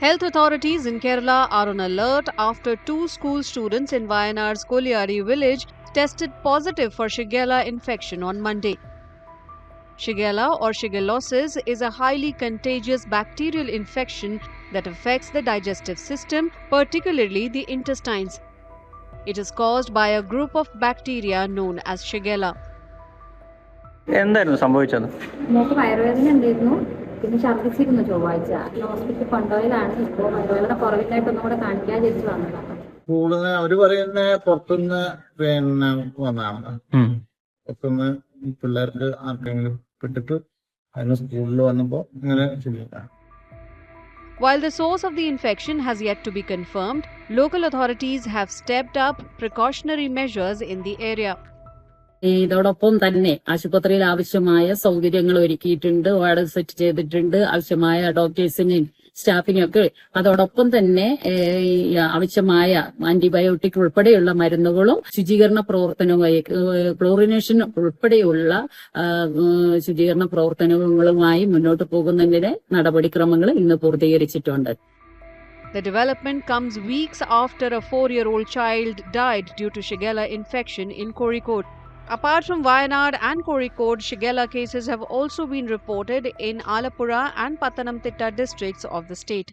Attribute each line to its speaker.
Speaker 1: Health authorities in Kerala are on alert after two school students in Wayanad's Kolyari village tested positive for Shigella infection on Monday. Shigella or shigellosis is a highly contagious bacterial infection that affects the digestive system, particularly the intestines. It is caused by a group of bacteria known as Shigella.
Speaker 2: എന്തായിരുന്നു സംഭവിച്ചത്?
Speaker 3: മോൾക്ക് വയറുവേദന ഉണ്ടായിരുന്നു, പിന്നെ ഛർദ്ദിച്ചിരുന്നു. ചൊവ്വാഴ്ച ഹോസ്പിറ്റലിൽ കൊണ്ടുപോയതാണ്. ഇപ്പോൾ വയറുവേദന കുറവില്ലായിട്ട് ഒന്നും കൂടെ കാണിക്കാൻ തിരിച്ചു വന്നതാണ്.
Speaker 4: സ്കൂളിന്ന് അവര് പറയുന്ന പുറത്തുനിന്ന് പിന്നെ വന്നതാണ്. പുറത്തുനിന്ന് പിള്ളേർക്ക് ആർക്കെങ്കിലും പെട്ടിട്ട് അതിന് സ്കൂളിൽ വന്നപ്പോ ഇങ്ങനെ ശരിയാണ്.
Speaker 1: While the source of the infection has yet to be confirmed, local authorities have stepped up precautionary measures in the area.
Speaker 5: ഇതോടൊപ്പം തന്നെ ആശുപത്രിയിൽ ആവശ്യമായ സൗകര്യങ്ങൾ ഒരുക്കിയിട്ടുണ്ട്, വാർഡ് സെറ്റ് ചെയ്തിട്ടുണ്ട്, ആവശ്യമായ ഡോക്ടേഴ്സിനെയും സ്റ്റാഫിനെയും ഒക്കെ. അതോടൊപ്പം തന്നെ ആവശ്യമായ ആന്റിബയോട്ടിക് ഉൾപ്പെടെയുള്ള മരുന്നുകളും ശുചീകരണ പ്രവർത്തനവുമായി ക്ലോറിനേഷൻ ഉൾപ്പെടെയുള്ള ശുചീകരണ പ്രവർത്തനങ്ങളുമായി മുന്നോട്ട് പോകുന്നതിന് നടപടിക്രമങ്ങൾ ഇന്ന് പൂർത്തീകരിച്ചിട്ടുണ്ട്.
Speaker 1: The development comes weeks after a 4-year-old child died due to Shigella infection in Kozhikode. Apart from Wayanad and Kozhikode, Shigella cases have also been reported in Alappuzha and Pathanamthitta districts of the state.